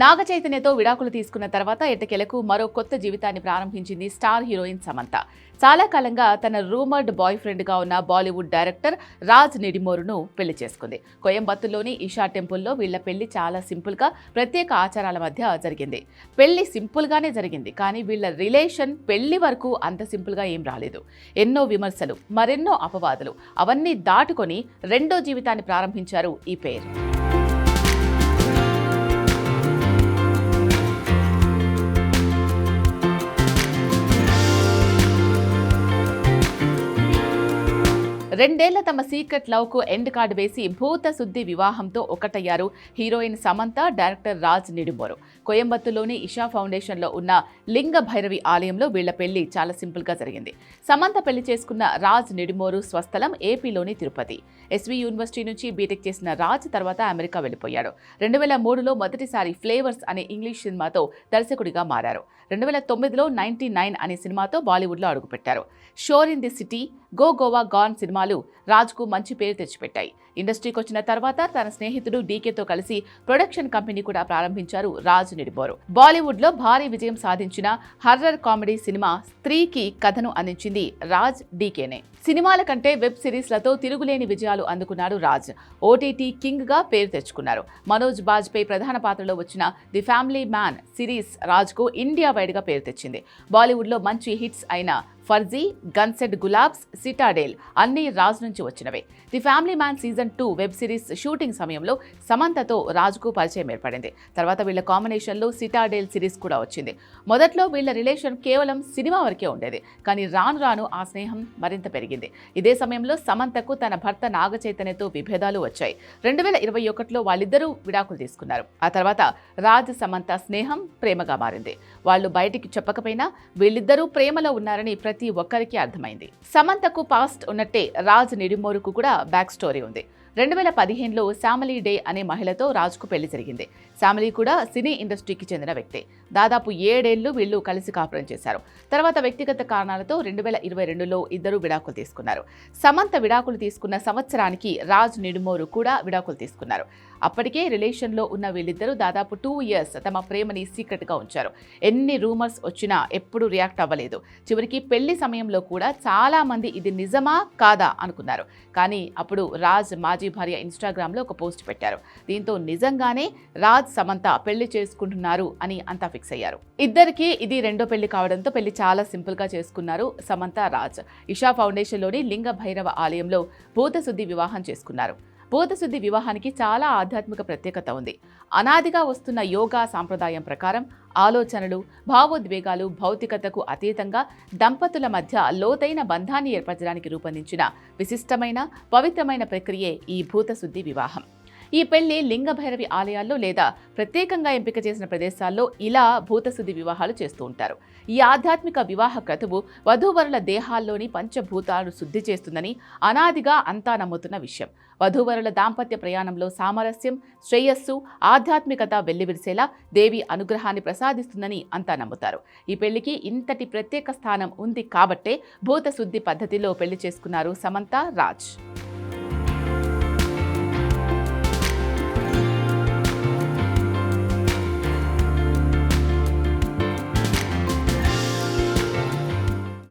నాగ చైతన్యతో విడాకులు తీసుకున్న తర్వాత ఎట్టకేలకు మరో కొత్త జీవితాన్ని ప్రారంభించింది స్టార్ హీరోయిన్ సమంత. చాలా కాలంగా తన రూమర్డ్ బాయ్ ఫ్రెండ్గా ఉన్న బాలీవుడ్ డైరెక్టర్ రాజ్ నిడిమోరును పెళ్లి చేసుకుంది. కోయంబత్తూర్లోని ఈషా టెంపుల్లో వీళ్ల పెళ్లి చాలా సింపుల్గా ప్రత్యేక ఆచారాల మధ్య జరిగింది. పెళ్లి సింపుల్గానే జరిగింది, కానీ వీళ్ల రిలేషన్ పెళ్లి వరకు అంత సింపుల్గా ఏం రాలేదు. ఎన్నో విమర్శలు, మరెన్నో అపవాదులు, అవన్నీ దాటుకొని రెండో జీవితాన్ని ప్రారంభించారు ఈ పేరు. రెండేళ్ల తమ సీక్రెట్ లవ్కు ఎండ్ కార్డు వేసి భూత శుద్ధి వివాహంతో ఒకటయ్యారు హీరోయిన్ సమంత, డైరెక్టర్ రాజ్ నిడిమోరు. కోయంబత్తూర్లోని ఇషా ఫౌండేషన్లో ఉన్న లింగ భైరవి ఆలయంలో వీళ్ల పెళ్లి చాలా సింపుల్గా జరిగింది. సమంత పెళ్లి చేసుకున్న రాజ్ నిడిమోరు స్వస్థలం ఏపీలోని తిరుపతి. ఎస్వి యూనివర్సిటీ నుంచి బీటెక్ చేసిన రాజ్ తర్వాత అమెరికా వెళ్లిపోయాడు. 2003లో మొదటిసారి ఫ్లేవర్స్ అనే ఇంగ్లీష్ సినిమాతో దర్శకుడిగా మారారు. 2009లో 99 అనే సినిమాతో బాలీవుడ్లో అడుగుపెట్టారు. Shor in the city, go Goa gone సినిమాలు రాజ్కు మంచి పేరు తెచ్చిపెట్టాయి. ఇండస్ట్రీకి వచ్చిన తర్వాత తన స్నేహితుడు డీకేతో కలిసి ప్రొడక్షన్ కంపెనీ కూడా ప్రారంభించారు రాజ్ నిడిమోరు. బాలీవుడ్లో భారీ విజయం సాధించిన హర్రర్ కామెడీ సినిమా స్త్రీకి కథను అందించింది రాజ్, డీకేనే. సినిమాల కంటే వెబ్ సిరీస్లతో తిరుగులేని విజయాలు అందుకున్నాడు రాజ్. ఓటీటీ కింగ్గా పేరు తెచ్చుకున్నారు. మనోజ్ బాజ్పేయి ప్రధాన పాత్రలో వచ్చిన ది ఫ్యామిలీ మ్యాన్ సిరీస్ రాజ్కు ఇండియా వైడ్గా పేరు తెచ్చింది. బాలీవుడ్లో మంచి హిట్స్ అయిన ఫర్జీ, గన్సెడ్ గులాబ్స్, సిటాడేల్ అన్నీ రాజ్ నుంచి వచ్చినవే. The family man season 2 web series shooting సమయంలో సమంతతో రాజ్కు పరిచయం ఏర్పడింది. తర్వాత వీళ్ల కాంబినేషన్లో సిటాడేల్ సిరీస్ కూడా వచ్చింది. మొదట్లో వీళ్ల రిలేషన్ కేవలం సినిమా వరకే ఉండేది, కానీ రాను రాను ఆ స్నేహం మరింత పెరిగింది. ఇదే సమయంలో సమంతకు తన భర్త నాగ చైతన్యతో విభేదాలు వచ్చాయి. 2021లో వాళ్ళిద్దరూ విడాకులు తీసుకున్నారు. ఆ తర్వాత రాజ్, సమంత స్నేహం ప్రేమగా మారింది. వాళ్ళు బయటికి చెప్పకపోయినా వీళ్ళిద్దరూ ప్రేమలో ఉన్నారని ప్రతి ఒక్కరికి అర్థమైంది. సమంతకు పాస్ట్ ఉన్నట్టే రాజ్ నిడిమోరుకు కూడా బ్యాక్ స్టోరీ ఉంది. 2015లో శామలీ డే అనే మహిళతో రాజ్కు పెళ్లి జరిగింది. శామలీ కూడా సినీ ఇండస్ట్రీకి చెందిన వ్యక్తే. దాదాపు 7 ఏళ్లు వీళ్లు కలిసి కాపురం చేశారు. తర్వాత వ్యక్తిగత కారణాలతో 2022లో ఇద్దరు విడాకులు తీసుకున్నారు. సమంత విడాకులు తీసుకున్న సంవత్సరానికి రాజ్ నిడిమోరు కూడా విడాకులు తీసుకున్నారు. అప్పటికే రిలేషన్లో ఉన్న వీళ్ళిద్దరూ దాదాపు 2 years తమ ప్రేమని సీక్రెట్గా ఉంచారు. ఎన్ని రూమర్స్ వచ్చినా ఎప్పుడూ రియాక్ట్ అవ్వలేదు. చివరికి పెళ్లి సమయంలో కూడా చాలా మంది ఇది నిజమా కాదా అనుకున్నారు. కానీ అప్పుడు రాజ్ మాజీ భార్య ఇన్స్టాగ్రామ్లో ఒక పోస్ట్ పెట్టారు. దీంతో నిజంగానే రాజ్, సమంత పెళ్లి చేసుకుంటున్నారు అని అంతా ఫిక్స్ అయ్యారు. ఇద్దరికి ఇది రెండో పెళ్లి కావడంతో పెళ్లి చాలా సింపుల్గా చేసుకున్నారు సమంత, రాజ్. ఇషా ఫౌండేషన్లోని లింగ భైరవ ఆలయంలో భూతశుద్ధి వివాహం చేసుకున్నారు. భూతశుద్ధి వివాహానికి చాలా ఆధ్యాత్మిక ప్రత్యేకత ఉంది. అనాదిగా వస్తున్న యోగా సాంప్రదాయం ప్రకారం ఆలోచనలు, భావోద్వేగాలు, భౌతికతకు అతీతంగా దంపతుల మధ్య లోతైన బంధాన్ని ఏర్పరచడానికి రూపొందించిన విశిష్టమైన, పవిత్రమైన ప్రక్రియే ఈ భూతశుద్ధి వివాహం. ఈ పెళ్లి లింగ భైరవి ఆలయాల్లో లేదా ప్రత్యేకంగా ఎంపిక చేసిన ప్రదేశాల్లో ఇలా భూతశుద్ధి వివాహాలు చేస్తూ ఉంటారు. ఈ ఆధ్యాత్మిక వివాహ క్రతువు వధూవరుల దేహాల్లోని పంచభూతాలను శుద్ధి చేస్తుందని అనాదిగా అంతా నమ్ముతున్న విషయం. వధూవరుల దాంపత్య ప్రయాణంలో సామరస్యం, శ్రేయస్సు, ఆధ్యాత్మికత వెల్లివిరిసేలా దేవి అనుగ్రహాన్ని ప్రసాదిస్తుందని అంతా నమ్ముతారు. ఈ పెళ్లికి ఇంతటి ప్రత్యేక స్థానం ఉంది కాబట్టే భూతశుద్ధి పద్ధతిలో పెళ్లి చేసుకున్నారు సమంత, రాజ్.